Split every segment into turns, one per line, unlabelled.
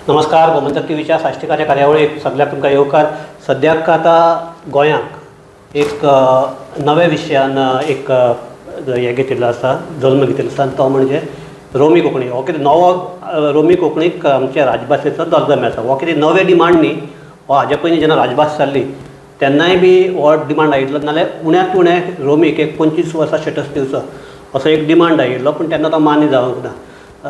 नमस्कार. गोमंतक टीव्हीच्या साश्टिकाच्या कार्यावळीक सगळ्याक तुमकां येवकार. सद्याक आतां गोंयांक एक नवे विशयान एक हें घेतिल्लो आसा, जल्म घेतिल्लो आसा, तो म्हणजे रोमी कोंकणी. हो कितें नवो रोमी कोंकणीक आमच्या राजभाशेचो दर्जो मेळटा. हो कितें नवें डिमांड न्ही. हो हाजे पयलीं जेन्ना राजभास जाल्ली तेन्नाय बी हो डिमांड आयिल्लो, नाजाल्यार उण्यांत उणें रोमीक एक 25 वर्सां स्टेटस दिवचो असो एक डिमांड आयिल्लो, पूण तेन्ना तो मान्य जावंक ना.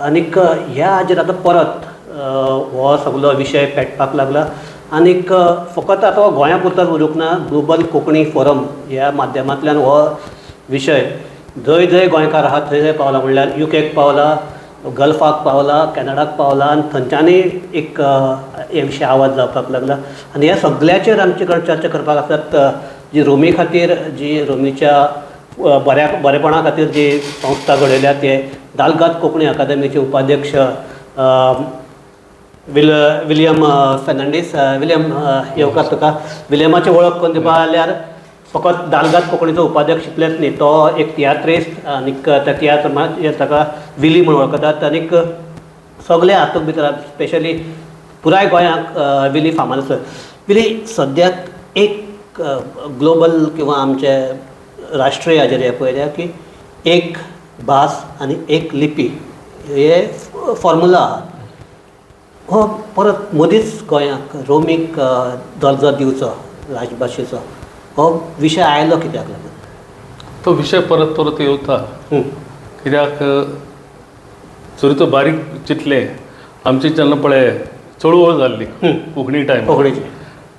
आनीक ह्या हाजेर आतां परत हो सगळो विशय पेटपाक लागला. आनीक फकत आतां गोंया पुरतोच उरूंक ना, ग्लोबल कोंकणी फोरम ह्या माध्यमांतल्यान हो विशय जंय जंय गोंयकार आहात थंय थंय पावला. म्हणल्यार युकेक पावला, गल्फाक पावला, कॅनडाक पावला, आनी थंयच्यांनी एक हे विशय आवाज जावपाक लागला. आनी ह्या सगळ्याचेर आमचे कडेन चर्चा करपाक आसात. जी रोमी खातीर, जी रोमीच्या बरेपणा खातीर जी संस्था घडयल्या, ते दालगाद कोंकणी अकादेमीचे उपाध्यक्ष विलियम फेर्नांडीस. विलियम येवकार तुका. विलियमाची वळख करून दिवपा जाल्यार फकत दालगाद कोंकणीचो उपाध्यक्ष इतलेंच न्ही, तो एक तियात्रिस्ट. आनीक त्या तियात्र ताका विली म्हणून वळखतात. आनीक सगळे हातूंत भितर स्पेशली पुराय गोंयांक विली फामाद आसा. विली सद्याक एक ग्लोबल किंवा आमचे राष्ट्रीय हाजेर हें पळयल्या की एक भास आनी एक लिपी हे फॉर्मुला आहा. हो परत मदींच गोंयांक रोमीक दर्जो दिवचो राजभाशेचो हो विशय आयलो कित्याक लागून?
तो विशय परत परत येवता. कित्याक जरी तो बारीक चितले, आमची जेन्ना पळय चळवळ जाल्ली कोंकणी टायम
कोंकणीची,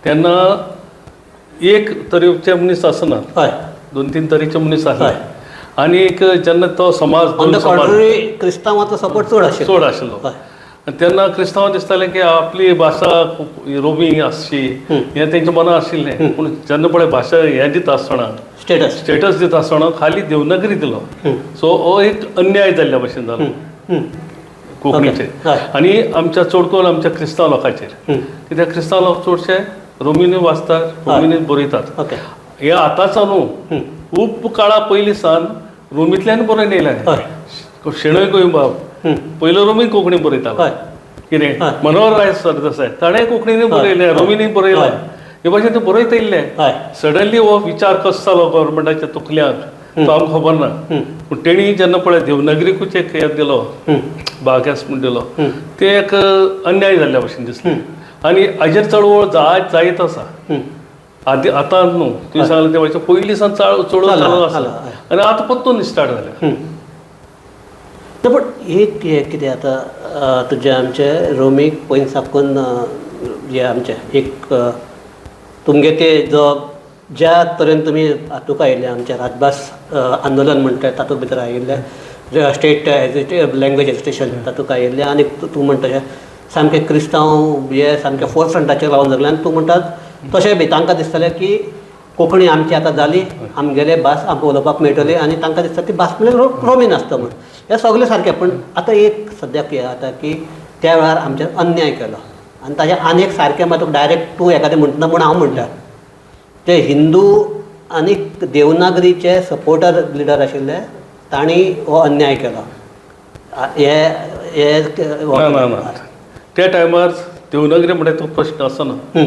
तेन्ना
एक तरेचे मनीस आसनात,
हय
2-3 तरेचे मनीस आसले. आनीक जेन्ना तो समाज
क्रिस्तांवाचो सपोर्ट चड
आशिल्लो, तेन्ना क्रिस्तांवां दिसतालें की आपली भाशा रोमी आसची, हें तेंच्या मनां आशिल्लें. पूण जेन्ना पळय भाशा हें दिता आसतना, स्टेटस दिता आसतना खाली देवनागरी दिलो. सो हो एक अन्याय जाल्ल्या भशेन जालो कोंकणीचेर. आनी आमच्या चड करून आमच्या क्रिस्तांव लोकांचेर. कित्याक क्रिस्तांव लोक चडशे रोमीनूय वाचतात, रोमीनूय बरयतात. हे आतांचो न्हू, खूब काळा पयलीं सावन रोमींतल्यान बरोवन येयल्या. शेणय गोंयबाब पयलो रोमीन कोंकणी बरयतालो. कितें मनोहर राय सरदेसाय ताणें कोंकणीनूय बरयलें, रोमीनूय बरयलें. हे भाशेन ते बरयत येयल्ले. सडनली हो विचार कसो जालो गव्हर्मेंटाच्या तकल्यांत तो आमकां खबर ना. पूण तेणी जेन्ना पळय देवनागरीकूच एक हें दिलो, बाग्यास म्हूण दिलो, ते एक अन्याय जाल्ल्या भशेन दिसलें. आनी हाजेर चळवळ जायत आसा. आतां न्हू, तुवें सांगलें ते भाशेन पयलीं सावन चळवळ चालू आसा आनी आतां परतून स्टार्ट जाल्या.
पूण एक कितें आतां तुजें आमचें रोमीक पयलीं साकून जे आमचें एक तुमगे ते जो ज्या तरेन तुमी हातूंक आयिल्ले, आमचें राजभास आंदोलन म्हणटा तातूंत भितर आयिल्ले, स्टेट लँग्वेज एज्युकेशन तातूंत आयिल्ले. आनी तूं म्हणटा तशें सामकें क्रिस्तांव हे सामकें फोर फ्रंटाचेर रावन जगले. आनी तूं म्हणटात तशें बी तांकां दिसतालें की कोंकणी आमची आतां जाली, आमगेले भास आमकां उलोवपाक मेळटली, आनी तांकां दिसता ती भास म्हणल्यार रोमीन आसता म्हूण. हें सगळें सारकें. पूण आतां एक सद्याक हें जाता की त्या वेळार आमचेर अन्याय केलो. आनी ताजें आनी एक सारकें मात डायरेक्ट तूं एकादें म्हणटा म्हूण हांव म्हणटा, ते हिंदू आनीक देवनागरीचे सपोर्टर लिडर आशिल्ले तांणी हो अन्याय केलो.
त्या टायमार देवनागरी म्हणटा तो प्रश्न आसना,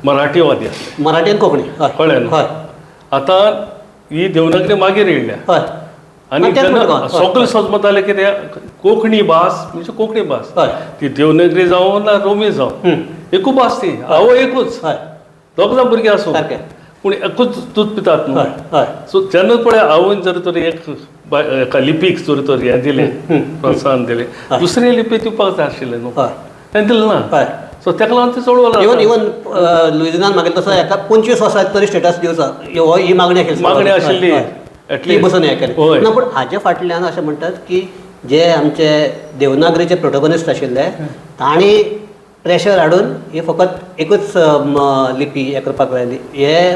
मराठीवादी आसले.
मराठी आनी कोंकणी
कळ्ळें न्हू. आतां ही देवनागरी मागीर येयल्या. आनी जेन्ना सगळे समजताले जालें की ते कोंकणी भास म्हणजे कोंकणी भास, ती देवनागरी जावं ना रोमी जावं, एकूच भास ती, आवो एकूच, दोग जाण भुरगीं आसूं, पूण एकूच दूद पितात न्हू. सो जेन्ना पळय हांवें जर तर एका लिपीक जर तर हें दिलें, प्रोत्साहन दिलें, दुसरी लिपी दिवपाक जाय आशिल्लें न्हू, तें दिलें ना. सो तेका लागून ती चळवळ
इवन लुइजिनान मागीर तसो एका 25 वर्सां तरी स्टेटस दिवचो ही मागणी
आशिल्ली.
ती बसून हें केलें ना. पूण हाजे फाटल्यान अशें म्हणटात की जे आमचे देवनागरीचे प्रोटोगोनिस्ट आशिल्ले तांणी प्रेशर हाडून ही फकत एकूच लिपी हें करपाक लायली.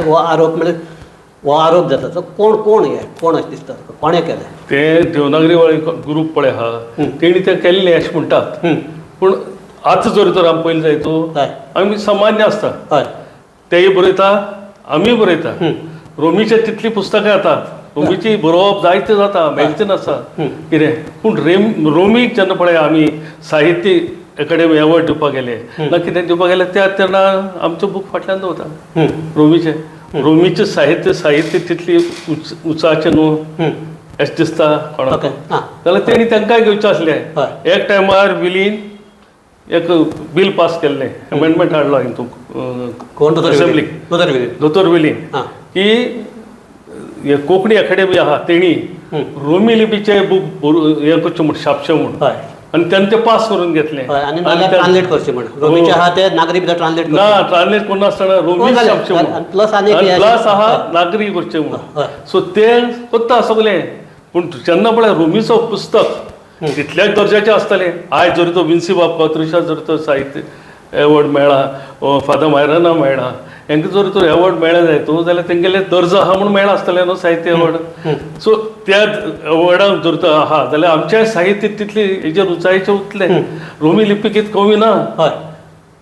हो आरोप म्हणजे हो आरोप जाता. सो कोण अशें दिसता कोणें केलें?
ते देवनागरी ग्रूप पळय आहा तेणी तें केल्लें अशें म्हणटात. पूण आतां जर तर आमी पयलीं जायतो आमी सामान्य आसता, तेय बरयता आमी बरयता. रोमीचे तितलीं पुस्तकां येतात, रोमीची बरोवप जायतें जाता, मॅगझीन आसा कितें. पूण रोमीक जेन्ना पळय आमी साहित्य अकॅडमी अवॉर्ड दिवपाक गेले ना कितें दिवपाक गेले त्या तेन्ना आमचो बूक फाटल्यान दवरता रोमीचे साहित्य तितली उंचाचें न्हू अशें दिसता कोणाक जाल्यार तेणी तांकांय घेवचें आसलें एक टायमार विलीन एक बील पास केल्लें अमेंडमेंट हाडलो हितूंक असेंब्लीक दोतोर विलीन की कोंकणी अकॅडमी आहा तेणी रोमी लिपीचे बूक हे करचें म्हूण छापचें म्हूण आनी तेन्ना ते पास करून घेतले
ट्रान्सलेट करचे म्हणून रोमीचे आहा ते नागरी भितर ट्रान्सलेट
ना ट्रान्सलेट करनासतना रोमी छापचें म्हणून प्लस आहा नागरी करचें म्हणून सो ते कोत्ता सगलें पूण जेन्ना पळय रोमीचो पुस्तक तितल्याच दर्जाचें आसतलें आयज जर तो विन्सी बापत्रुशा जर तो साहित्य एवॉर्ड मेळ्ळा फादर मायराना मेळ्ळा हांकां जर तर एवॉर्ड मेळ्ळा जाय तो जाल्यार तेंगेले दर्जो आहा म्हूण मेळ्ळा आसतलें न्हू साहित्य एवॉर्ड सो त्या एवॉर्डाक जर तर आहा जाल्यार आमचें साहित्य तितली हेजेर उंचायेचें उरतलें रोमी लिपीक इतली कमी ना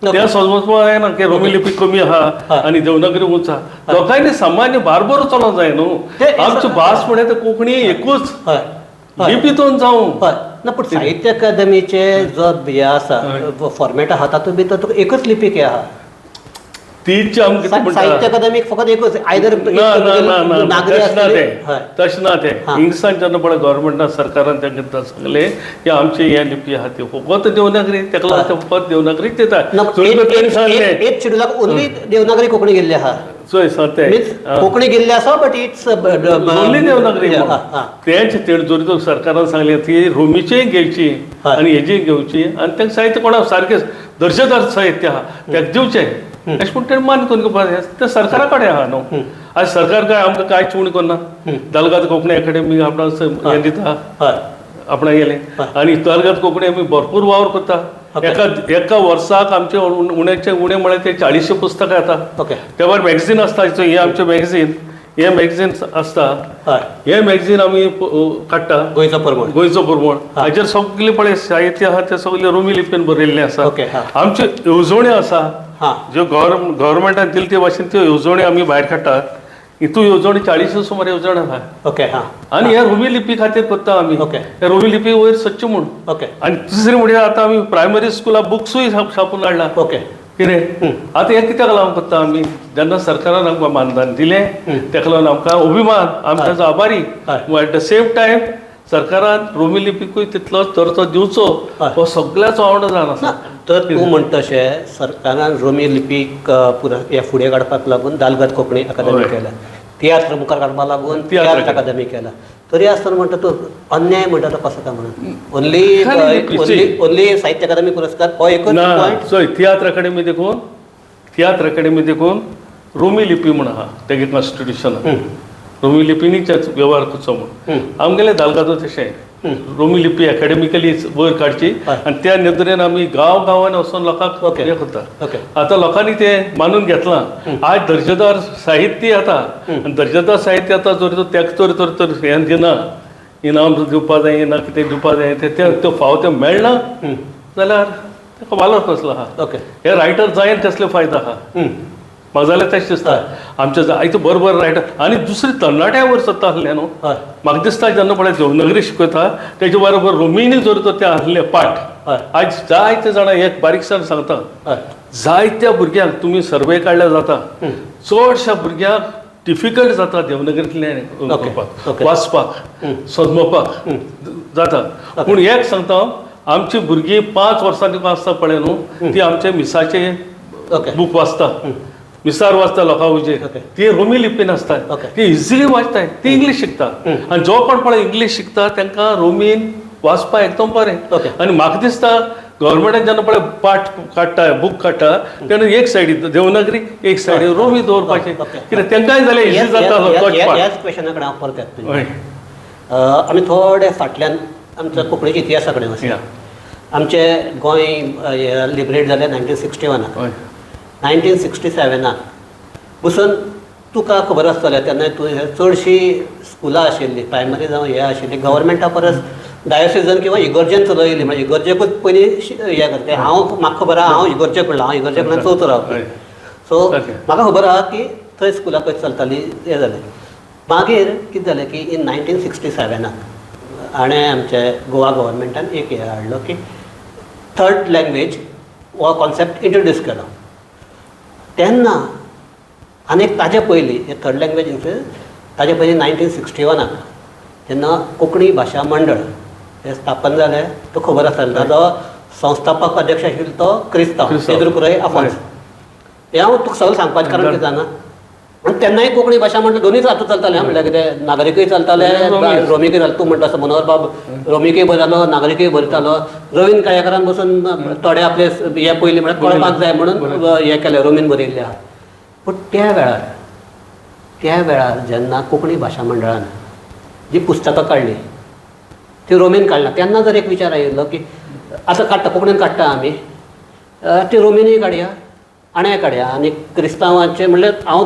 त्या समजपाक जायना की रोमी लिपी कमी आहा आनी देवनागरी उंचा लोकांनी सामान्य बारबर चलोवंक जाय न्हू आमची भास म्हळ्यार कोंकणी एकूच लिपीतून जावं
ना पूण साहित्य अकादमीचे जो हे आसा फॉर्मेट आहा तातूंत भितर तुका एकच लिपीक आहा
तीच आमकां
साहित्य अकादमीक फकत एकच आयदर
तशें ना तें इंग्लिशान जेन्ना पळय गव्हर्मेंटान सरकारान तांकां सांगलें की आमची हे लिपी आहा ती फकत देवनागरी ताका लागून ते फकत देवनागरीच दिता
एट शेड्युलाक ओन्ली देवनागरी कोंकणी गेल्ली आहा कोंकणी गेल्ली आसा बट इट्स
ओन्ली देवनागरी तेंच जर सरकारान सांगलें ती रोमीचीय घेवची आनी हेजी घेवची आनी तांकां साहित्य कोणाक सारकें दर्जेदार साहित्य आहा ताका दिवचें अशें पूण तेणें मान करून घेवपाक ते सरकारा कडेन आहा न्हू आज सरकार काय आमकां कांय चूण करना दालगाद कोंकणी अकॅडमी आपण हें दिता आपण गेले आनी दालगाद कोंकणी आमी भरपूर वावर करता एका वर्साक आमचे उणेचे उणें म्हळ्यार ते 40 पुस्तकां येता त्या भायर मॅगझीन आसता हे आमचें मॅगझीन हे मॅगझीन आसता हे मॅगझीन आमी काडटा गोंयचो परमळ हाचेर सगळें पळय साहित्य आहा ते सगळें रोमी लिपीन बरयल्लें आसा आमच्यो येवजण्यो आसा ज्यो गव्हर्मेंटान दिले ते भाशेन त्यो येवजण्यो आमी भायर काडटा हितू येवजणी 40 सुमार येवजण आहा आनी हे रोमी लिपी खातीर करता आमी हे रोमी लिपी वयर सच्ची म्हूण आनी दुसरी म्हणजे आतां आमी प्रायमरी स्कुलाक बुक्सूय छापून हाडला कितें आतां हे कित्याक लागून करता आमी जेन्ना सरकारान आमकां मानधन दिलें तेका लागून आमकां अभिमान आमी ताचो आभारी एट द सेम टायम सरकारान रोमी लिपीकूय तितलोच दर्जो दिवचो हो सगळ्याचो आवड जावन आसा
तर तूं म्हणटा तशें सरकारान रोमी लिपीक हे फुडें काडपाक लागून दालगत कोंकणी अकादमी केल्या तियात्र मुखार काडपाक लागून तियात्र अकादमी केला तरी आसतना म्हणटा तूं अन्याय म्हणटा तो कसो काय म्हणून ओन्ली साहित्य अकादमी पुरस्कार हो एकच पॉयंट
तियात्र अकादमी देखून रोमी लिपी म्हण आहा तेगे कॉन्स्टिट्युशन रोमी लिपीनीच व्यवहार करचो म्हूण आमगेले दालगादो तशें रोमी लिपी अकॅडमिकली वयर काडची आनी त्या नदरेन आमी गांवांनी वचून लोकांक हें करता आतां लोकांनी ते मानून घेतलां आज दर्जेदार साहित्य येता आनी दर्जेदार साहित्य येता जर तेका तर हें दिना इनाम दिवपा जाय ना कितें दिवपा जाय ते फाव ते मेळना जाल्यार ताका वालोर कसलो आहा हे रायटर जायन कसले फायदो आहा म्हाका जाल्यार तशें दिसता आमचे जायते बरोबर रायटर आनी दुसरे तरणाट्या वयर सत्ता आसले न्हू म्हाका दिसता जेन्ना पळय देवनागरी शिकयता तेजे बरोबर रोमीनी जर तर ते आसले पाठ आज जायते जाणां एक बारीकसाण सांगता जायत्या भुरग्यांक तुमी सर्वे काडल्यार जाता चडशा भुरग्यांक डिफिकल्ट जाता देवनागरींतल्यान वाचपाक समजपाक जाता पूण एक सांगता आमची भुरगीं 5 वर्सांनी आसता पळय न्हू ती आमचे मिसाचे बूक वाचता मिसार वाचता लोकां उजेर ती रोमी लिपीन आसता ती इजिली वाचताय ती इंग्लीश शिकता आनी जो कोण पळय इंग्लीश शिकता तांकां रोमीन वाचपाक एकदम बरें आनी म्हाका दिसता गव्हर्मेंटान जेन्ना पळय पाठ काडटा बूक काडटा तेन्ना एक सायडीन देवनागरी एक सायडीन रोमी दवरपाचें कित्याक तांकांय जाल्यार इजी जाता
ह्याच क्वेशनाक हांव परत येता आमी थोडे फाटल्यान आमच्या कोंकणीच्या इतिहासा कडेन वचया आमचे गोंय लिबरेट जालें 1961 1967 बसून तुका खबर आसतलें तेन्ना चडशीं स्कुलां आशिल्लीं प्रायमरी जावं हें आशिल्लीं गव्हर्मेंटा परस डायोसिजन किंवा इगर्जेन चलयली म्हणजे इगर्जेकूच पयलीं हें करता म्हाका खबर आहा हांव इगर्जेक पडलो हांव इगर्जेकडल्यान चवथो रावता सो म्हाका खबर आहा की थंय स्कुलां खंय चलतालीं हें जालें मागीर कितें जालें की इन 1967 हाणें आमचे गोवा गव्हर्मेंटान एक हें हाडलो की थर्ड लँग्वेज हो कॉन्सेप्ट इंट्रोड्यूस केलो. तेन्ना आनीक ताजे पयलीं हे थर्ड लँग्वेज ताजे पयलीं 1961 जेन्ना कोंकणी भाशा मंडळ हें स्थापन जालें तो खबर आसा. ताजो संस्थापक अध्यक्ष आशिल्लो तो क्रिस्तांव पेद्रो कुरय आफोन्स. हें हांव तुका सगळें सांगपाचें कारण कितें जाणा, आनी तेन्नाय कोंकणी भाशा मंडळ दोनूच हातूंत चलतालें. म्हणल्यार कितें नागरिकूय चलताले, रोमिकूय जालें. तूं म्हणटा तसो मनोहर बाब रोमिकूय बरयतालो, नागरिकूय बरयतालो. रवींद्र काळेकारान बसून थोडे आपले हे पयलीं म्हळ्यार कळपाक जाय म्हणून हें केलें, रोमीन बरयल्लें आहा. पूण त्या वेळार जेन्ना कोंकणी भाशा मंडळान जी पुस्तकां काडली ती रोमीन काडला, तेन्ना जर एक विचार आयिल्लो की आतां काडटा, कोंकणीन काडटा आमी, ती रोमीनूय काडया आणी काडया. आनी क्रिस्तांवांचे म्हणल्यार हांव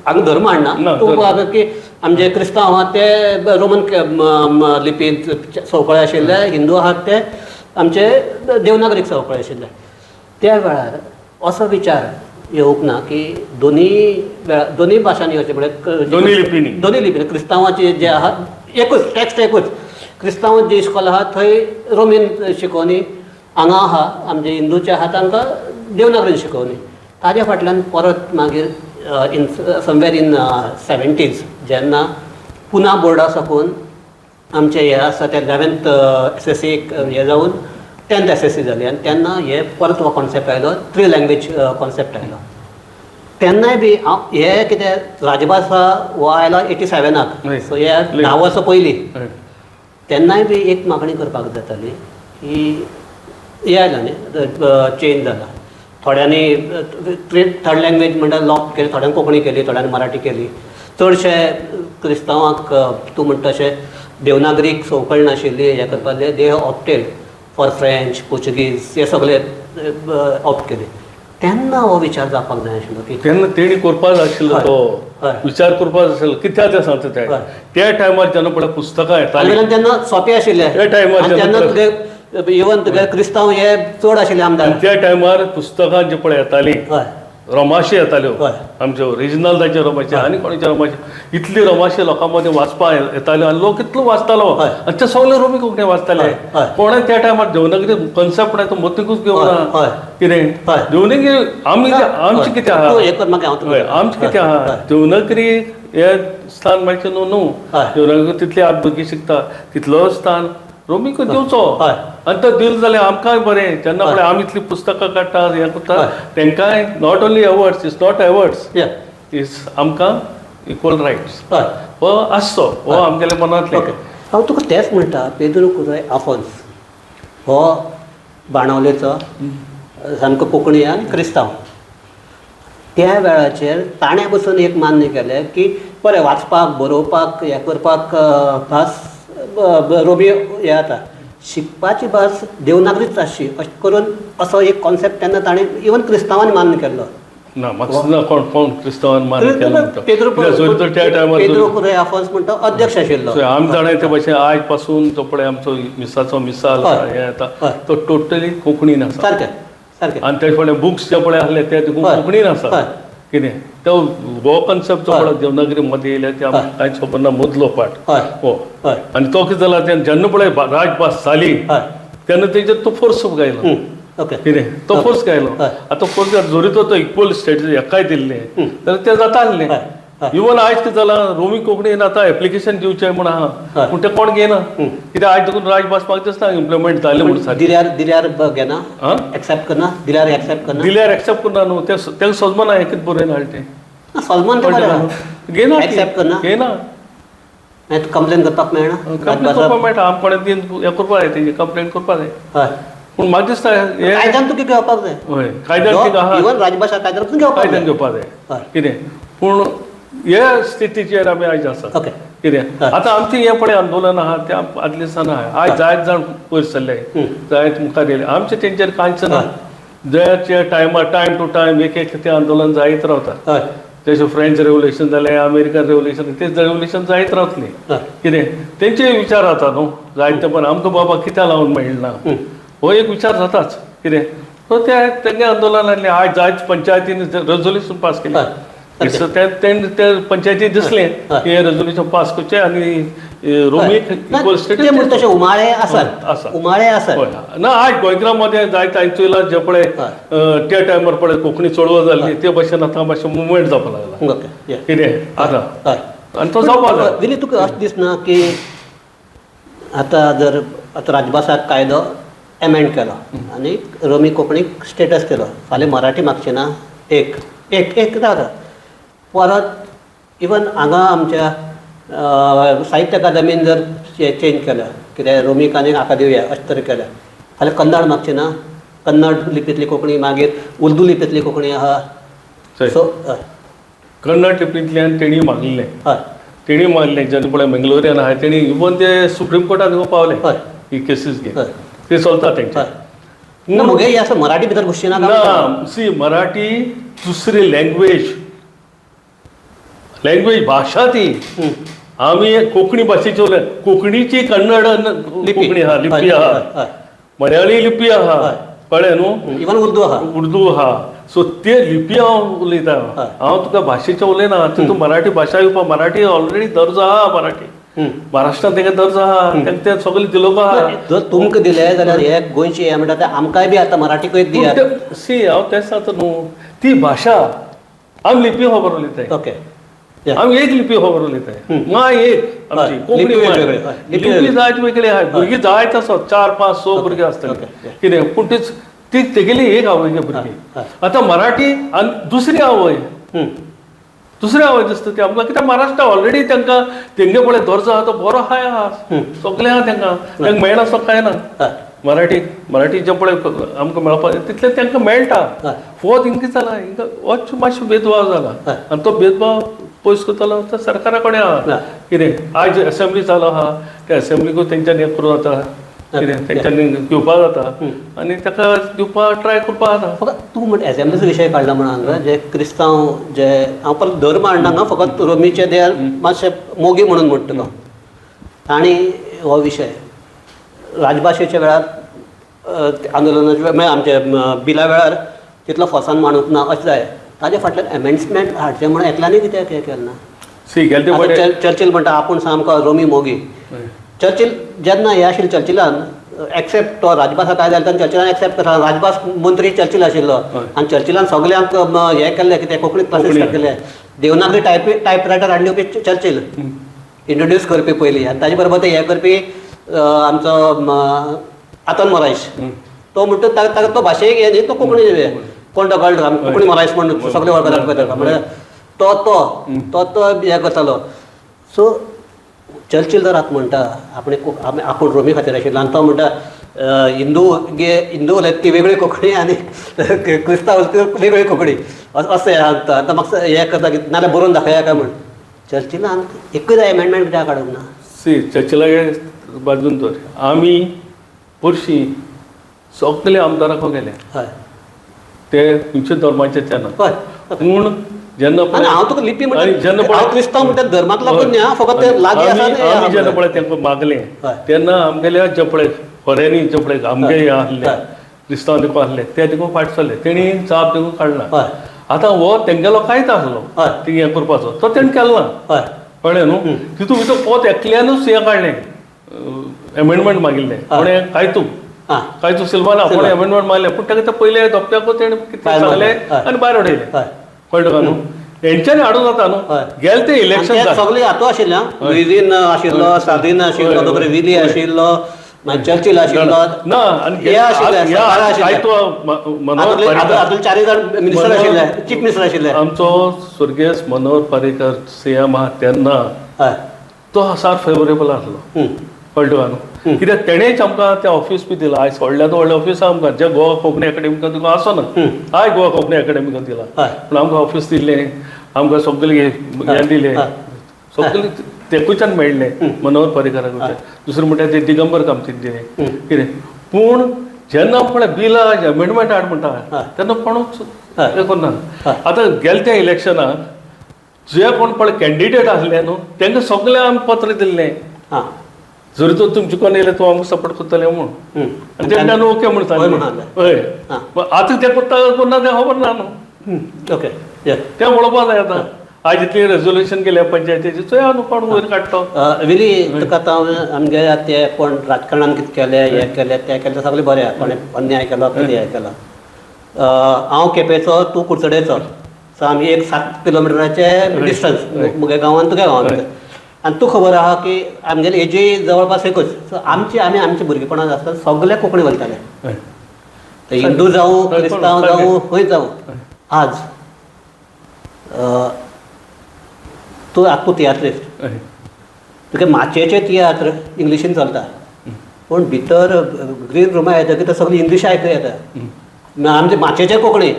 हांगा धर्म हाडना, तूं हांगा की आमचे क्रिस्तांव आहात ते रोमन लिपींत सवकळे आशिल्ले, हिंदू आहात ते आमचे देवनागरीक सवकळे आशिल्ले. त्या वेळार असो विचार येवंक ना की दोनी भाशांनी अशें म्हळ्यार दोनी लिपींनी क्रिस्तांवांचे जे आहा एकूच टॅक्स्ट एकूच. क्रिस्तांव जे इस्कॉल आहा थंय रोमीन शिकोवणी, हांगा आहा आमचे हिंदूचे आहा तांकां देवनागरीन शिकोवणी. ताज्या फाटल्यान परत मागीर समवेर इन 70s जेन्ना पुना बोर्डा साकून आमचे हे आसा ते 11th SSC हे जावन 10th SSC जाली आनी तेन्ना हे परत हो कॉन्सेप्ट आयलो, 3 लँग्वेज कॉन्सेप्ट आयलो. तेन्नाय बी हांव हे कितें राजभास हो आयलो 87 सो हे 10 वर्सां पयलीं. तेन्नाय बी एक मागणी करपाक जाताली की हे आयला न्ही चेंज जाला. थोड्यांनी थर्ड लँग्वेज म्हणल्यार लॉक केली, थोड्यांनी कोंकणी केली, थोड्यांनी मराठी केली. चडशे क्रिस्तांवांक तूं म्हणटा तशें देवनागरीक सवकळ नाशिल्ली हें करपाक दे ऑप्टेड फॉर फ्रेंच, पोर्चुगीज हे सगळे ऑप्ट केले. तेन्ना हो विचार जावपाक जाय आशिल्लो की
तेन्ना तेणी करपाक जाय आशिल्लो तो विचार करपाक जाय आशिल्लो. कित्याक तें सांगता त्या टायमार जेन्ना पळय पुस्तकां येतालीं
तेन्ना सोंपें आशिल्लें.
त्या टायमार
तेन्ना तुगे इवन तुगे क्रिस्तांव हे चड आशिल्ले आमदार.
त्या टायमार पुस्तकां जी पळय येतालीं रोमाशी येताल्यो, आमच्यो रिजनल तांचे रोमाचे आनी कोणाचे रोमाचे, इतली रोमाशी लोकां मदें वाचपाक येताल्यो आनी लोक इतलो वाचतालो आनी ते सगळे रोमी कोंकणी वाचताले. कोणें त्या टायमार देवनागरी कॉन्सेप्ट तो मतीकूच घेवंक ना. कितें देवनागरी आमचें कितें आहा, आमचें कितें आहा, देवनागरी हे स्थान मातशें न्हू. देवनागरी तितली आदभुगी शिकता तितलो स्थान रोमीक दिवचो आनी तो दिलो जाल्यार आमकांय बरें. जेन्ना पळय आमी इतलीं पुस्तकां काडटा हें करता तेंकांय not only awards, it's not awards, it's आमकां इक्वल रायट्स हो आसचो, हो आमगेल्या मनांतलें.
हांव तुका तेंच म्हणटा, पेद्रो कुरय आफोन्स हो बाणावलेचो सामको कोंकणी आनी क्रिस्तांव. त्या वेळाचेर ताणें बसून एक मान्य केलें की बरें वाचपाक बरोवपाक हें करपाक भास रोमी हे जाता, शिकपाची भास देवनागरीच आसची अशें करून असो एक कॉन्सेप्ट तेन्ना ताणें इवन क्रिस्तांवांनी मान्य केल्लो.
ना म्हाका कोण क्रिस्तांवान मान्य केलो
पेद्रो कुरय आफोन्स म्हणटा अध्यक्ष आशिल्लो.
आमी जाणाय ते भाशेन आयज पासून तो पळय आमचो मिसाचो मिसाल हें येता तो टोटली कोंकणीन आसा.
सारकें सारकें.
आनी ते पळय बुक्स जे पळय आहले ते कोंकणीन आसा. कितें तो हो कॉन्सेप्ट जो पळय देवनागरी मध्ये येयले ते आमकां कांय खबर ना मदलो पाठ हो. आनी तो कितें जाला जेन्ना पळय राजभास जाली तेन्ना तेजेर तो फोर्स गायलो. कितें तो फोर्स गायलो. आतां फोर्स जोरी तो इक्वल स्टेट एकाय दिल्लें जाल्यार तें जाता आसलें. इवन आयज कितें जालां रोमी कोंकणीन आतां एप्लिकेशन दिवचें म्हण आहा पूण तें कोण घेना. कित्याक आयज देखून राजभास म्हाका दिसता इम्प्लिमेंट जालें म्हणून
दिल्यार घेना, एक्सेप्ट करना, दिल्यार एक्सेप्ट करना,
दिल्यार एक्सेप्ट करना न्हू. तें सलमान हें कितें बरयन हाडलें तें
सलमान
घेना,
एक्सेप्ट करना,
घेना.
कंप्लेन करपाक मेळना,
कंप्लेन करपाक मेळटा. आमी कोणें दिन हें करपाक जाय तेजी कंप्लेन करपाक जाय. पूण म्हाका दिसता हें
कायद्यान तुका घेवपाक जाय.
हय कायद्यान तिका आहा,
इवन राजभाशा कायद्यान
घेवपाक जाय. कितें पूण हे स्थितीचेर आमी आयज आसा. कितें आतां आमचें हें पळय आंदोलन आहा तें आदले दिसान आहा. आयज जायत जाण पयर सरले, जायत मुखार येयले. आमचें तेंचेर कांयच ना. जे टायमार टायम टू टायम एक तें आंदोलन जायत रावता. जशें फ्रेंच रेवल्युशन जालें, अमेरिकन रेवल्युशन, तें रेवल्युशन जायत रावतलें. कितें तेंचे विचार जाता न्हू जायते. पण आमकां बाबा कित्याक लावन मेळना हो एक विचार जाताच. कितें सो तेंगे आंदोलनांतलें आयज जायत पंचायतीन रेजोल्युशन पास केलें. ते पंचायतीन दिसलें हे रेजोल्युशन पास करचें आनी रोमीक इक्वल स्टेटस
तशें उमाळे आसात उमाळे आसात
ना आज गोंयकारा मध्ये जायत हांवें चोयलां जे पळय त्या टायमार पळय कोंकणी चळवळ जाल्ली ते भाशेन आतां मातशें मुवमेंट जावपाक लागला कितें आतां आनी तो जावपाक जाय.
दिली तुका अशें दिसना की आतां राजभासाक कायदो एमेंड केलो आनी रोमी कोंकणीक स्टेटस केलो, फाल्यां मराठी मागची ना एक एक एक जाता परत इवन हांगा आमच्या साहित्य अकादमीन जर चेंज केलें कितें रोमीक आनी हाका दिवया अशें तरी केलें फाल्यां कन्नड मागची ना, कन्नड लिपींतली कोंकणी मागीर उर्दू लिपींतली कोंकणी आहा सो
कन्नड लिपींतल्यान तेणी मागिल्लें
हय
तेणी मागिल्लें जेन्ना पळय मंगलोरियन आहाय तेणी इवन ते सुप्रीम कोर्टान पावले
हय
ही केसीस घेवन ते चलता तेंचे
मुगे ही असं मराठी भितर घुसची ना
ना सी मराठी दुसरी लँग्वेज भाशा ती आमी कोंकणी भाशेची उलय कोंकणीची कन्नड कोंकणी आहा लिपी आहा मल्याळी लिपी आहा कळ्ळें न्हू
इवन
उर्दू आहा सो ते लिपी हांव उलयता हांव तुका भाशेचें उलयना तूं मराठी भाशा येवपा मराठी ऑलरेडी दर्जो आहा मराठी महाराष्ट्रांत तेका दर्जो आहा तेंका ते सगळे दिलोक आहा
जर तुमकां दिलें जाल्यार हे गोंयची हे म्हणटा ते आमकांय बी आतां मराठीकूय दियात
सी हांव तेंच सांगता न्हू ती भाशा आमी लिपी खबर उलयताय
ओके
आमी एक लिपी खबर उलयताय माय एक आमची कोंकणी लिपी जायत वेगळी आहाय भुरगीं जायत आसत 4, 5, 6 भुरगीं आसतले कितें पूण ती तेगेली एक आवय भुरगीं आतां मराठी आनी दुसरी आवय दिसता ती आमकां कित्याक महाराष्ट्रा ऑलरेडी तांकां तेंगे पळय दर्जो आहा तो बरो हाय आहा सगळें आहा तांकां मेळना असो कांय ना मराठी जें पळय आमकां मेळपाक तितलें तांकां मेळटा फोत हिंग कितें जाला हिंगा होच मातसो भेदभाव जाला आनी तो भेदभाव पयस करतलो तो सरकारा कडेन आहा कितें आज असेंब्ली चालू आहा त्या असेंब्लीकूय तेंच्यांनी हें करूं जाता कितें तेंच्यांनी घेवपा जाता आनी ताका दिवपाक ट्राय करपा जाता
फकत तूं म्हणटा एसेंब्लीचो विशय काडला म्हणून हांगा जे क्रिस्तांव जे हांव परत धर्म हाडना ना फकत रोमीचे दे मातशे मोगी म्हणून म्हणटा तुका आनी हो विशय राजभाशेच्या वेळार आंदोलनाच्या वेळार आमचे बिला वेळार तितलो फोसान माणूस ना अशें जाय ताजे फाटल्यान एमेंडमेंट हाडचें म्हणून एकल्यानी कित्याक हें केलें ना
सी गेले
चर्चिल म्हणटा आपूण सामको रोमी मोगी चर्चिल जेन्ना हे आशिल्लें चर्चिलान एक्सेप्ट तो राजभास कायदो जाता चर्चिलान एक्सेप्ट करता राजभास मंत्री चर्चिल आशिल्लो आनी चर्चिलान सगळ्यांक हें केल्लें कितें कोंकणी क्लासीस स्टार्ट केले देवनागरी टायपरायटर हाडली येवपी चर्चिल इंट्रोड्यूस करपी पयलीं आनी ताजे बरोबर ते हें करपी आमचो आतन मोरायश तो म्हणटा ताका तो भाशेक हे न्ही तो कोंकणी कोण तो कळटा कोंकणी मोरायश म्हणून सगळे वळखता म्हणजे तो हें करतालो सो चर्चिल जर आतां म्हणटा आपूण रोमी खातीर आशिल्लो आनी तो म्हणटा हिंदू उलयता ती वेगळी कोंकणी आनी क्रिस्तांव उलयता ती वेगळी कोंकणी अशें सांगता आतां म्हाका हें करता नाल्यार बरोवन दाखया काय म्हण चर्चिलान एकूच एमेंडमेंट कित्याक काडूंक ना
सी चर्चिला बाजून तर आमी परशी सगळे आमदाराक गेले
हय
ते खंयच्या धर्माचे तेन्ना
हय
पूण जेन्ना
हांव तुका लिपी म्हणटा क्रिस्तांव म्हणटा धर्माक लागून न्ही फकत ते लागीं आसा
जेन्ना पळय तेंकां मागलें तेन्ना आमगेल्या जे पळय खोऱ्यांनी जे पळय आमगे हे आहले क्रिस्तांव देखून आहले ते देखून फाट सरले तेणी जाप देखून काडला आतां हो तेंगेलो कांयच आसलो ती हें करपाचो तो तेणें केलो ना कळ्ळें न्हू तितून भितर पोत एकल्यानूच हें काडलें एमेंडमेंट मागिल्लें कोणें कांयतू सिल्वाना कोणें एमेंडमेंट मागलें पूण ताका ते पयले धोपत्याकूच तेणें कितें सांगलें आनी भायर उडयलें कळटा का न्हू तेंच्यांनी हाडूं जाता न्हू गेले ते इलेक्शन
सगळे हातू आशिल्ले विलीन आशिल्लो सादीन आशिल्लो दोबरे विली आशिल्लो चर्चिल आशिल्लो
ना आनी
चारय जाण मिनिस्टर आशिल्ले चीफ मिनिस्टर आशिल्ले
आमचो स्वर्गीय मनोहर पर्रीकर सीएम आहा तेन्ना तो सार फेवरेबल आसलो कळटा का न्हू कित्याक तेणेच आमकां तें ऑफीस बी दिलां आयज व्हडल्यान व्हडलें ऑफीस आहा आमकां जे गोवा कोंकणी अकादेमीक तुका आसना आय गोवा कोंकणी अकादेमीक दिलां पूण आमकां ऑफीस दिल्लें आमकां सगळें हें दिलें सगळें तेकूच्यान मेळ्ळें मनोहर पर्रीकराक दुसरें म्हणल्यार ते दिगंबर कामतीक दिलें कितें पूण जेन्ना पळय बिल एमेंडमेंट हाड म्हणटा तेन्ना कोणूच हें करना आतां गेले त्या इलेक्शनाक जे कोण पळय कॅन्डिडेट आसले न्हू तांकां सगळें आमी पत्र दिल्लें जरी तर तुमचे कोण येयले तूं आमकां सपोर्ट करतले म्हूण आनी तेन्ना ओके म्हण सांगलें हय आतां ते करता कोन्ना तें खबर ना न्हू
ओके Yeah.
तें पळोवपा जाय आतां आज इतलें रेजोल्युशन केल्या पंचायतीचें चोय हांव कोण वयर काडटा
विली तुका आतां आमगे ते कोण राजकारणान कितें केलें हें केलें तें केलें सगळें बरें आहा कोणें अन्याय केलो कितें हें केलो हांव केपेंचो तूं कुडचडेचो सो आमी एक 7 किलोमिटराचे डिस्टन्स मुगे गांवांत तुगे गांवांत आनी तूं खबर आहा की आमगेली एजी जवळपास एकूच सो आमचे भुरगेपणांत आसतना सगळे कोंकणी उलयताले ते हिंदू जावं क्रिस्तांव जावं खंय जावं आज तूं आत्तू तियात्रिस्ट तुका माचयेचें तियात्र इंग्लिशीन चलता पूण भितर ग्रीन रुमा येतकीर सगळी इंग्लीश आयकूं येता आमचे माचयेचें कोंकणी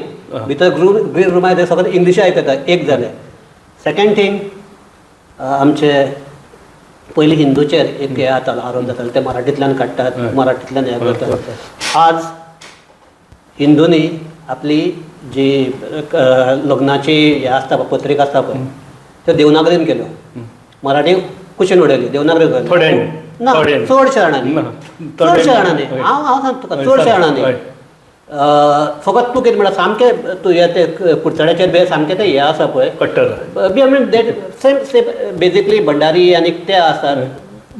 भितर ग्रीन रुमा येता सगळें इंग्लीश आयकूं येता एक जालें सेकेंड थींग आमचे पयलीं हिंदूचेर एक हें जातालो आरोप जातालो ते मराठींतल्यान काडटात मराठींतल्यान हें करतात आज हिंदूनी आपली जी लग्नाची हें आसता पळय पत्रिका आसता पळय त्यो देवनागरीन केल्यो मराठी कुशीन उडयली देवनागरी ना चडशे जाणांनी हांव सांगता तुका चडशे जाणांनी फकत तूं कितें म्हणटा सामकें तूं हें ते कुडचड्याचेर बी सामकें तें हें आसा पळय
कट्टर
बी आय मीन देट सेम बेजिकली भंडारी आनी ते आसात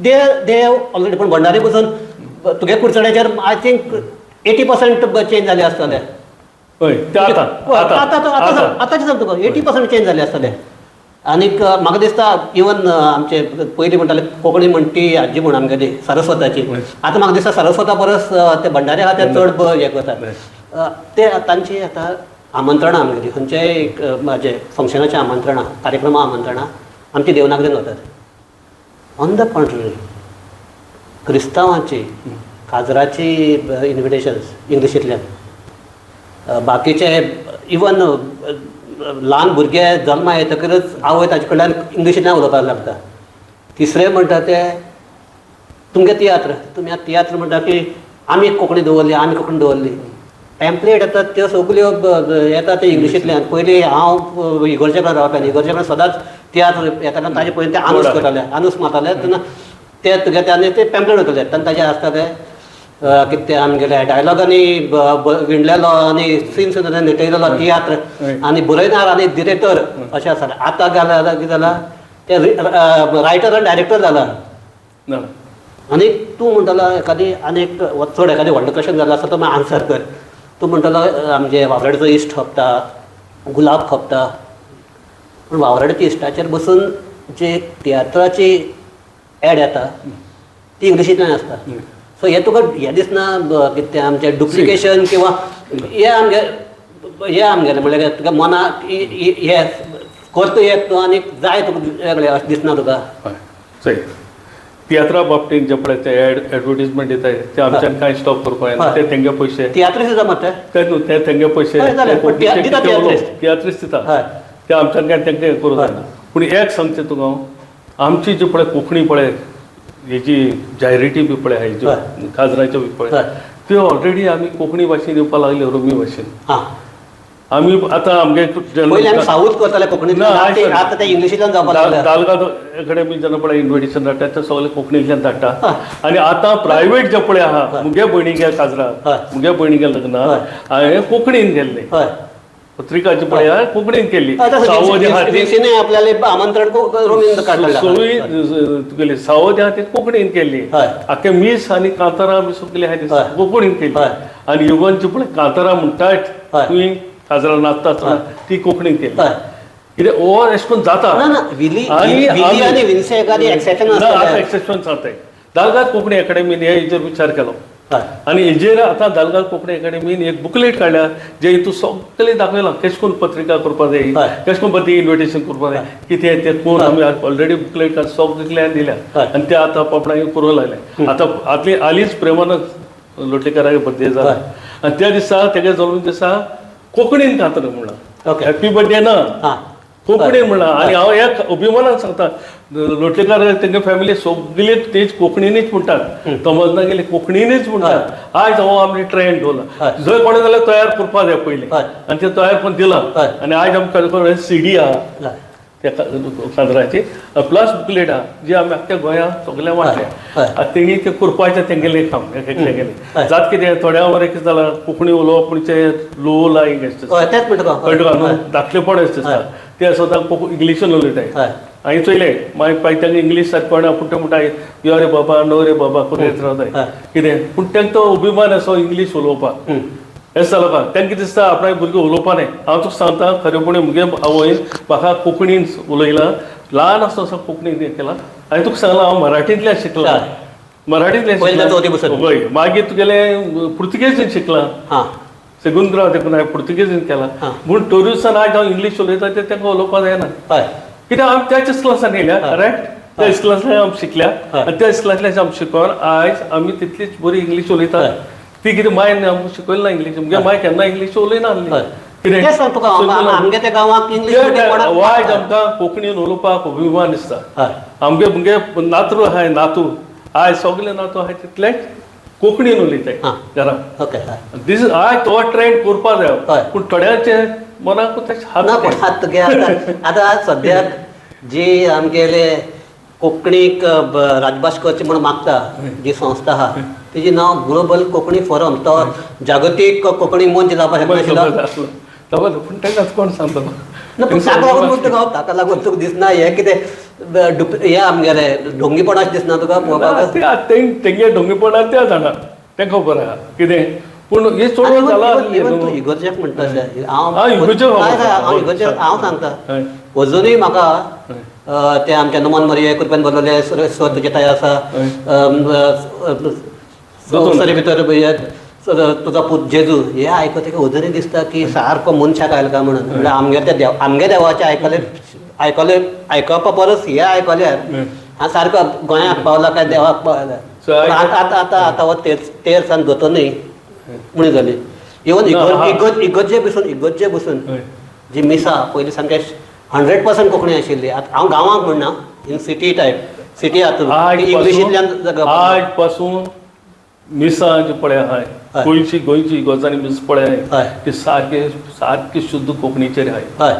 दे ऑलरेडी पूण भंडारी पसून तुगे कुडचड्याचेर आय थिंक 80% चेंज जाले आसतले आतांचे सांगता तुका 80% चेंज जाले आसतले आनीक म्हाका दिसता इवन आमचे पयलीं म्हणटाले कोंकणी म्हणटी हाजी म्हण आमगेली सरस्वताची आतां म्हाका दिसता सरस्वता परस ते भंडारी आहा ते चड हें करतात ते तांची आतां आमंत्रणां आमगेली खंयच्याय एक म्हाजे फंक्शनाचें आमंत्रणां कार्यक्रमा आमंत्रणां आमची देवनागरीन वतात ऑन द कॉन्ट्ररी क्रिस्तांवांची काजराची इन्विटेशन्स इंग्लिशींतल्यान बाकीचे इवन ल्हान भुरगे जल्मा येतकच आवय ताजे कडल्यान इंग्लिशींतल्यान उलोवपाक लागता तिसरें म्हणटा ते तुमगे तियात्र तुमी आतां तियात्र म्हणटा की आमी कोंकणी दवरली टॅम्पलेट येतात त्यो सगल्यो येता ते इंग्लिशींतल्यान पयलीं हांव इगर्जे कडेन रावतालें इगर्जे कडेन सदांच तियात्र येताले ताजे पयलीं ते आनूस करताले आनूस मारताले तेन्ना ते तुगे त्याने ते पॅम्पलेट वयतले तेन्ना ताजे आसताले कितें आमगेले डायलॉगांनी विणलेलो आनी सीन सुद्दां न्हिटयलेलो तियात्र आनी बरयणार आनी डिरेक्टर अशें आसताले आतां जाल्यार कितें जाला ते रायटर आनी डायरेक्टर जाला आनी तूं म्हणटलो एखादी आनीक चड एखादी व्हडलें क्वेश्चन जालें आसा तो मागीर आन्सर कर तूं म्हणटलो आमचे वावराडेचो इश्ट खपता गुलाब खपता पूण वावराडेच्या इश्टाचेर बसून जे तियात्राची एड येता ती इंग्लिशींतल्यान आसता सो हें तुका हें दिसना कितें आमचें डुप्लिकेशन किंवा हें आमगेलें म्हणल्यार तुका मनाक हें करता येत न्हू आनी जाय तुका वेगळें अशें दिसना तुका
तियात्रा बाबतींत जे पळय ते एडवर्टिजमेंट दिताय ते आमच्यान कांय स्टॉप करपाक जायना ते तेंगे पयशे
तियात्र सुद्दां मात
ते न्हू ते तेंगे पयशे तियात्रीस्ट दिता ते आमच्यान कांय तेंगे करूं जायना पूण एक सांगचें तुका हांव आमची जी पळय कोंकणी पळय हेजी जायरिटी बी पळय हेज्यो काजराच्यो बी पळय त्यो ऑलरेडी आमी कोंकणी भाशेन येवपाक लागले रोमी भाशेन आमी आतां आमगे
साऊथ करताले कोंकणींतल्यान आतां ते इंग्लिशींतल्यान जावपाक लागले
दालगाद अकॅडमी जेन्ना पळय इन्विटेशन धाडटा ते सगळे कोंकणींतल्यान धाडटा आनी आतां प्रायवेट जे पळय आहा मुगे भयणीगे काजरा मुगे भयणीगे लग्न हांवें कोंकणीन गेल्लें पत्रिकाची पळय कोंकणीन केल्ली
आपल्याला आमंत्रण
सोयी तुगेली सावथ आहा ती कोंकणीन केल्ली आख्खे मीस आनी कांतारां बी सगळी आहा ती कोंकणीन केल्ली आनी इवन जी पळय कांतारां म्हणटात तुवें काजरां नाचता ती कोंकणीन केल्ली कितें ओवर एश करून जाता एक्सेप्शन जाताय दालगाद कोंकणी अकॅडमीन हेजेर विचार केलो आनी हेजेर आतां दालगाद कोंकणी अकॅडमीन एक बुकलेट काडल्या जे हितून सगळें दाखयलां कशें करून पत्रिका करपा जाय कशें करून बर्थडे इन्विटेशन करपा जाय कितें तें कोण आमी ऑलरेडी बुकलेट काड सगळ्यांक दिल्या आनी ते आतां पोपणाक करूंक लागले आतां हालींच प्रेमानंद लोटलीकारागे बर्थडे जाला आनी त्या दिसा तेगे जल्म दिसा कोंकणीन कांतलो म्हणला हॅपी बर्थडे ना कोंकणीन म्हणला आनी हांव एक अभिमानान सांगता लोटलीकार तेंगे फॅमिली सगळी तेच कोंकणीनच म्हणटात समजना गेली कोंकणीनच म्हणटात आयज हो आमचे ट्रेंड दवरला जंय कोणें जाल्यार तयार करपा जाय पयलीं आनी ते तयार करून दिलां आनी आयज आमकां सीडी आहा त्या कांतराची प्लस बुकलेट आहा जी आमी आख्ख्या गोंयांत सगळ्या वाटल्या तेणी ते करपाचें तेंगेलें काम तेंगेलें जात कितें थोड्या वरां कितें जालां कोंकणी उलोवप म्हणजे लो लायंग
तेंच म्हणटा
कळटा न्हू दाखलेपण दिसता ते सदां इंग्लिशीन उलयताय हांवें चोयलें मागीर तांकां इंग्लीश सारकें कळना पूण ते म्हणटा यो रे बाबा नो रे बाबा करून येत रावताय कितें पूण तांकां तो अभिमान असो इंग्लीश उलोवपाक हें जालो का तांकां कितें दिसता आपणाक भुरगीं उलोवपा न्हय हांव तुका सांगता खरेपणी म्हगे आवयन म्हाका कोंकणीन उलयलां ल्हान आसतना कोंकणीन हें केलां हांवें तुका सांगलां हांव मराठींतल्यान शिकलां मराठींतल्यान हय मागीर तुगेलें पुर्तुगेजीन शिकलां सेगुंद्राव देखून हांवें पुर्तुगेजीन केलां पूण टोरिसान आयज हांव इंग्लीश उलयतां तें तांकां उलोवपा जायना कित्याक आमी त्याच क्लासान येयल्या करेक्ट त्या क्लासान आमी शिकल्या आनी त्या क्लासांतल्यान आमी शिकोवन आयज आमी तितलीच बरी इंग्लीश उलयता ती कितें मायन आमकां शिकयली ना इंग्लीश म्हणजे माय केन्ना इंग्लीश उलयना वायट आमकां कोंकणीन उलोवपाक अभिमान दिसता आमगे मुगे नातू आहाय नातू आयज सगळे नातू आहाय तितले कोंकणीन उलयताय घरांत दीस आयज तो ट्रेंड करपा जाय पूण थोड्यांचे मनाक
आतां सद्याक जी आमगेले कोंकणीक राजभास करची म्हणून मागता जी संस्था आहा तेजें नांव ग्लोबल कोंकणी फोरम तो जागतीक कोंकणी मंच जावपाक शकता
पूण ताका कोण सांगतलो
ताका लागून तुका दिसना हें कितें हें आमगेले ढोंगीपणाचें दिसना तुका पळोवपाक
तेंगे ढोंगीपणां त्या जाणा तेंका खबर आहा कितें पूण हे चोडून जाला
इगोर्जेक म्हणटा हांव सांगता अजुनूय म्हाका ते आमच्या नमन मरिये कृपेन बरयले स्वर तुजे तयार आसा सरी भितर तुजो पूत जेजू हे आयकतकीर अजुनूय दिसता की सारको मनशाक आयलो काय म्हणून म्हणल्यार आमगे देवाचें आयकपा परस हे आयकल्यार हांव सारको गोंयाक पावला काय देवाक पावला आतां हो तेरसान दोतोनूय म्हणून जाली इवन इगोर्जे बसून जी मिसा पयलीं सामकें 100% कोंकणी आशिल्ली आतां हांव गांवांक म्हणना इन सिटी टायप सिटी इंग्लिशींतल्यान
आयज पासून मिसां जी पळय आहाय गोंयची इगोर्जांनी मिस पळय ती सारकी शुद्ध कोंकणीचेर आहाय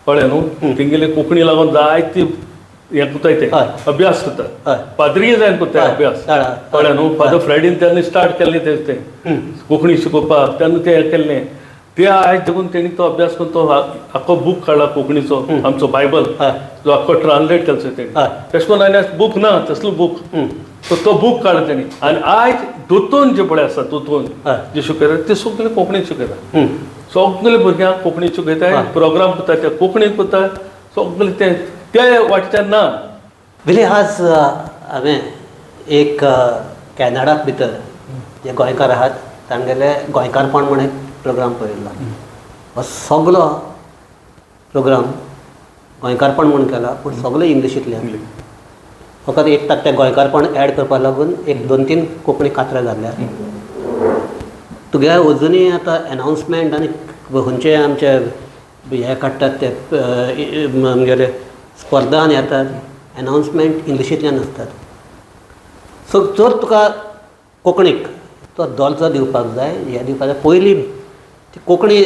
कळ्ळें न्हू तेंगेले कोंकणी लागून जायती हें कोताय ते अभ्यास करता पाद्री जायन कोताय अभ्यास कळ्ळें न्हू फादर फ्रायडीन तेन्ना स्टार्ट केल्लें तें कोंकणी शिकोवपाक तेन्ना तें हें केल्लें ते आयज देखून तेणी तो अभ्यास करून तो आख्खो बूक काडला कोंकणीचो आमचो बायबल जो आख्खो ट्रान्सलेट केलो तेणी तशें करून आनी बूक ना तसलो बूक तो बूक काडला तेणी आनी आयज दोतोन जे पळय आसा दोतोन जे शिकयतात ते सगळे कोंकणीन शिकयता सगळे भुरग्यांक कोंकणीन शिकयताय प्रोग्राम करता ते कोंकणीन करता सगळे ते वाटच्यान ना
विले आज हांवें एक कॅनडाक भितर जे गोंयकार आहात तांगेले गोंयकारपण म्हणून एक प्रोग्राम पळयल्लो हो सगळो प्रोग्राम गोंयकारपण म्हणून केला पूण सगळे इंग्लिशींतल्यान फकत एक ताक तें गोंयकारपण एड करपा लागून एक 2-3 कोंकणी कातरां घाल्ल्या तुगे अजुनूय आतां एनावन्समेंट आनी खंयचे आमचे हे काडटात ते आमगेले स्पर्धान येतात एनावन्समेंट इंग्लिशींतल्यान आसतात सो जर तुका कोंकणीक तो दर्जो दिवपाक जाय हें दिवपाक जाय पयलीं ती कोंकणी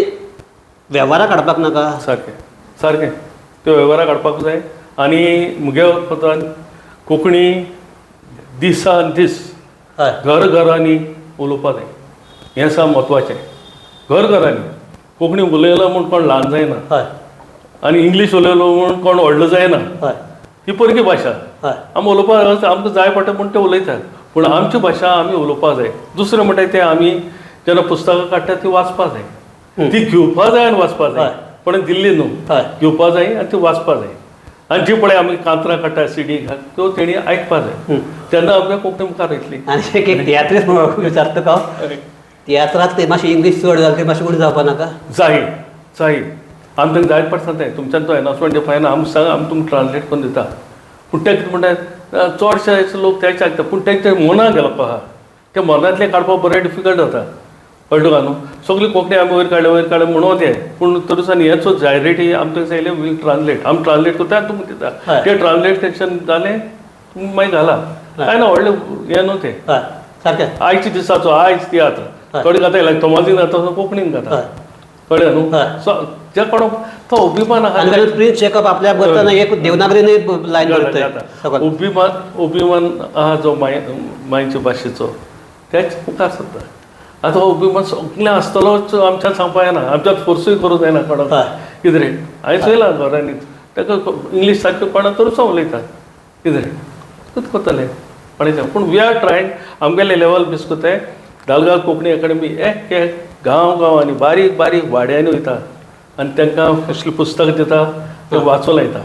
वेव्हाराक हाडपाक नाका
सारकें त्यो वेव्हाराक हाडपाक जाय आनी म्हगे कोतान कोंकणी दिसान दीस घरांनी उलोवपाक जाय हें सा म्हत्वाचें घरांनी कोंकणी उलयलो म्हूण कोण ल्हान जायना आनी इंग्लीश उलयलो म्हूण कोण व्हडलो जायना ही परकी भाशा आमी उलोवपाक आमकां जाय पडटा म्हूण ते उलयतात पूण आमची भाशा आमी उलोवपाक जाय दुसरें म्हणटा तें आमी जेन्ना पुस्तकां काडटा ती वाचपाक जाय ती घेवपा जाय आनी वाचपाक जाय पण दिल्ली न्हू घेवपा जाय आनी ती वाचपाक जाय आनी जी पळय आमी कांतरां काडटा सीडी त्यो तेणी आयकपाक जाय तेन्ना आमकां कोंकणी मुखार वयतली
आनी एक तियात्रीस्ट विचारता तुका तियात्राक ते मातशी इंग्लीश चड जालें ते मातशें उणी जावपा नाका
जाय आमी तांकां जायत पडटा तें तुमच्यान तो एनावन्समेंट दिवपाक आमी सांग आमी तुमकां ट्रान्सलेट करून दिता पूण ते कितें म्हणटात चडशे लोक तेच आयकता पूण तें मनाक गेलो आहा ते मनांतलें काडपाक बरें डिफिकल्ट जाता कळटा काय न्हू सगळी कोंकणी आमी वयर काडले म्हणून तें पूण तरी हेचो जायरेटी आमी ताका सांगलें वील ट्रान्सलेट आमी ट्रान्सलेट करता आनी तुमकां दिता तें ट्रान्सलेटेशन जालें तुमकां मागीर घाला काय ना व्हडलें हें न्हू तें
सारकें
आयच्या दिसाचो आयज तियात्र थोडे घाता लायक तोमाजीन घाता कोंकणीन घाता कळ्ळें न्हू सो जे कोण तो अभिमान आहा
आनी प्रिन्स जेकब आपल्याक करतना एक देवनागरीने लायन करतय
अभिमान आहा जो मायच्या भाशेचो त्याच मुखार सद्दा आतां हो अभिमान सगळें आसतलोच आमच्यान सांगपा येना आमच्यात फोर्सूय करूं जायना कोणाक कितें रे हांवें चोयलां घरांनी ताका इंग्लीश सारकें कोणा तरूच उलयता कितें रे कितें करतलें कोणाचें पूण वी आर ट्रायंग आमगेले लेवल बिस्कुते दालगांव कोंकणी अकाडमी एक गांवांनी बारीक बारीक वाड्यांनी वयता आनी तांकां कसलीं पुस्तकां दिता ते वाचूं लायता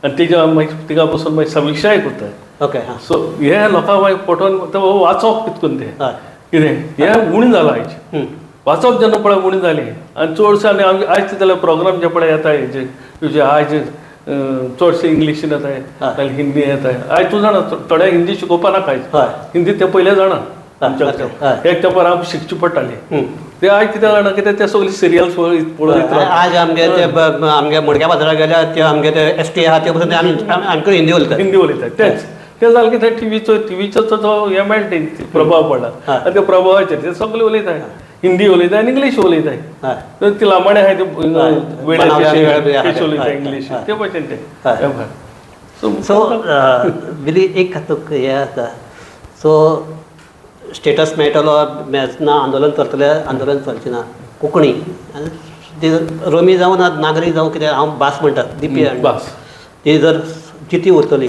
आनी तिका मागीर तिका बसून मागीर समिक्षाय करता
ओके
सो हे लोकांक मागीर पटोवन वाचप कितकून तें कितें हें उणी जालां आयज वाचप जेन्ना पळय उणी जाली आनी चडशे आनी आयज कितें जाल्यार प्रोग्राम जे पळय येताय हेजे आयज चडशे इंग्लिशीन येताय नाल्यार हिंदी येताय आयज तूं जाणा थोडे हिंदी शिकोवपा नाका आयज हिंदी ते पयले जाणा आमच्या एक तेंपार आमकां शिकची पडटाली ते आयज कितें जाणा कितें ते सगळी सिरियल्स पळयत
आज आमगे ते आमगे मडक्या बाजाराक गेल्यार ते आमगे ते एसटी आहा ते पसून आमकां हिंदी
उलयतात तेंच ते जालें की ते टिवीचो जो हे मेळटा प्रभाव पडला आनी त्या प्रभावाचेर ते सगळे उलयताय हिंदी उलयताय आनी इंग्लीश उलयताय ती लांबाडे आहाय ते वेळाचे उलयताय इंग्लीश ते भशेन ते
सो विली एक हातूंक हे आसा सो स्टेटस मेळटलो मेळचना आंदोलन करतले आंदोलन चलचें ना कोंकणी रोमी जावं ना नागरी जावं कितें हांव भास म्हणटा दिपी
भास
ती जर जिती उरतली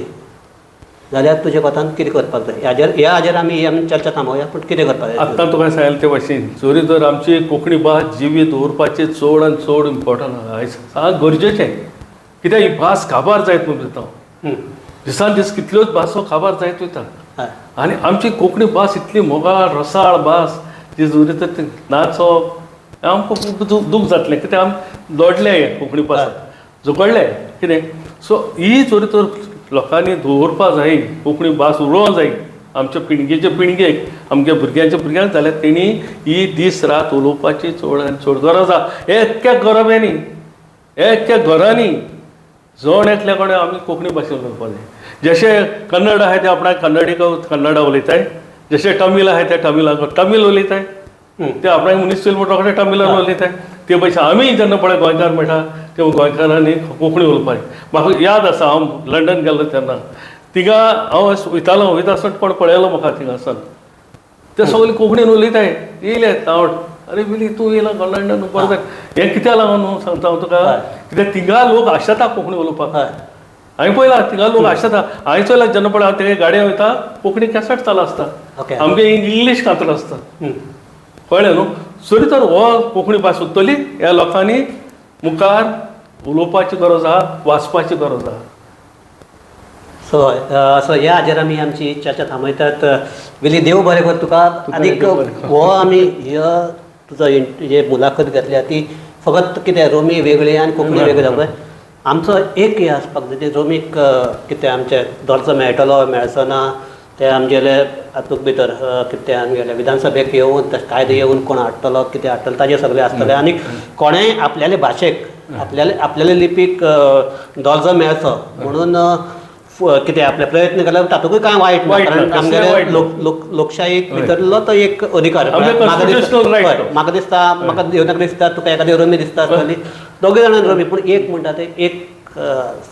जाल्यार तुज्या कोतान कितें करपाक जाय ह्या हाजेर आमी चर्चा थांबोवया पूण कितें करपाक जाय
आतां तुका सांगलें ते भाशेन जोरी तर आमची कोंकणी भास जिवीत उरपाचें चड आनी चड इम्पॉर्टंट आहा आयज सामकें गरजेचें कित्याक ही भास काबार जायत म्हणून दिता दिसान दीस कितल्योच भासो काबार जायत वयता आनी आमची कोंकणी भास इतली मोगाळ रसाळ भास जी जोरी तर नाचप आमकां खूब दूख जातलें कित्याक आमी लोडले हे कोंकणी भासाक झगडले कितें सो ही जोरी तर लोकांनी दवरपा जायी कोंकणी भास उडोवंक जायी आमच्या पिळगेच्या पिळगेक आमच्या भुरग्यांच्या भुरग्यांक जाल्यार तेणी ही दीस रात उलोवपाची चड आनी चड गरज आसा एक्या गरब्यांनी एक्या घरांनी जण एकल्या कोणें आमी कोंकणी भाशेन उलोवपाक जाय जशे कन्नड आहाय ते आपणाक कन्नडा उलयताय जशे तमील आहाय ते तमील उलयताय ते आपणाक मुनीसिपल म्हणटा कडेन तमिलान उलयताय ते भशेन आमी जेन्ना पळय गोंयकार मेळटा ते गोंयकारांनी कोंकणी उलोवपाक म्हाका याद आसा हांव लंडन गेल्लो तेन्ना थिंगा हांव वयतालो वयता आसतना कोण पळयलो म्हाका थिंगा आसन ते सगळे कोंकणीन उलयताय येयले हांव अरे बिली तूं येयला लंडन बरें हें कित्याक लागून न्हू सांगता हांव तुका कित्याक थिंगा लोक आशेता कोंकणी उलोवपाक हांवें पळयलां थिंगा लोक आशेता हांवें चोयलां जेन्ना पळय हांव तेगे गाडयेन वयता कोंकणी कॅसेट चालू आसता आमगे इंग्लीश कांतलो आसता कळ्ळें न्हू सरी तर हो कोंकणी भास उरतली ह्या लोकांनी मुखार उलोवपाची गरज आहा वाचपाची गरज आहा
सो ह्या हाजेर आमी आमची चर्चा थांबयतात विली देव बरें कर तुका आनीक हो आमी तुजो जे मुलाखत घेतल्या ती फकत कितें रोमी वेगळी आनी कोंकणी वेगळी जावं आमचो एक हे आसपाक जाय ते रोमीक कितें आमचे दर्जो मेळटलो मेळचो ना ते आमगेले हातूंत भितर कितें आमगेले विधानसभेक येवन कायदे येवन कोण हाडटलो कितें हाडटलो ताजें सगळें आसतलें आनी कोणेंय आपल्याले भाशेक आपल्याले लिपीक दर्जो मेळचो म्हणून कितें आपले प्रयत्न केल्यार तातूंतय कांय वायट ना कारण आमगेले लोकशायेक भितरलो तो एक अधिकार म्हाका दिसता म्हाका देवनागरी दिसता तुका एखादी रोमी दिसता आसतली दोगूय जाणां रोमी पूण एक म्हणटा ते एक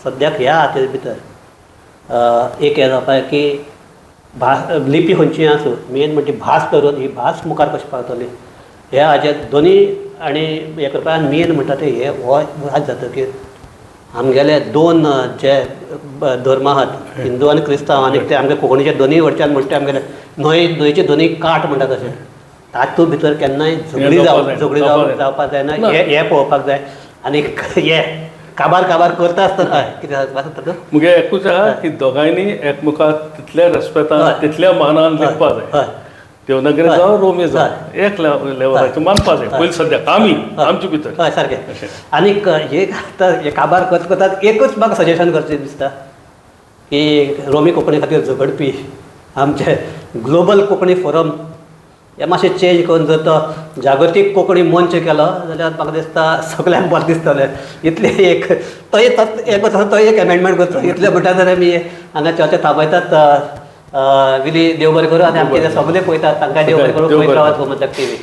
सद्याक ह्या हाते भितर एक हें जावपा की लिपी खंयची आसूं मेन म्हणजे भास धरून ही भास मुखार कशी पावतली ह्या हाजेर दोनी आनी हें करपाक मेन म्हणटा ते हे हो वाद जातकीर आमगेले दोन जे धर्म आहात हिंदू आनी क्रिस्तांव आनी ते आमगे कोंकणीचे दोनूय वटच्यान म्हणटा आमगेले न्हंयचे दोनूय काट म्हणटा तशें तातूंत भितर केन्नाय झगडी जावपाक जायना हे पळोवपाक जाय आनी हे काबार करता आसतना कितें तातूंत
मुगे एकूच आहा की दोगांयनी एकमुखार तितल्या रेस्पेक्टान तितल्या मानान लिखपा जाय देवनागरी जावं रोमी जावं एक लेवलाचेर मानपा जाय पयलीं सद्याक आमी आमचे भितर
हय सारकें आनीक हे आतां हे काबार करता एकूच म्हाका सजेशन करचें दिसता की रोमी कोंकणी खातीर झगडपी आमचे ग्लोबल कोंकणी फोरम हे मातशें चेंज करून जर तो जागतीक कोंकणी मंच केलो जाल्यार म्हाका दिसता सगळ्यांक बरें दिसतलें इतलें एक तो एक एमेंडमेंट करचो इतलें म्हणटा जाल्यार आमी हांगा चर्चा थांबयतात विली देव बरें करूं आनी आमचे जे सगळे पळयतात तांकां देव बरें करूं पळयत रावात गोमंतक टीव्ही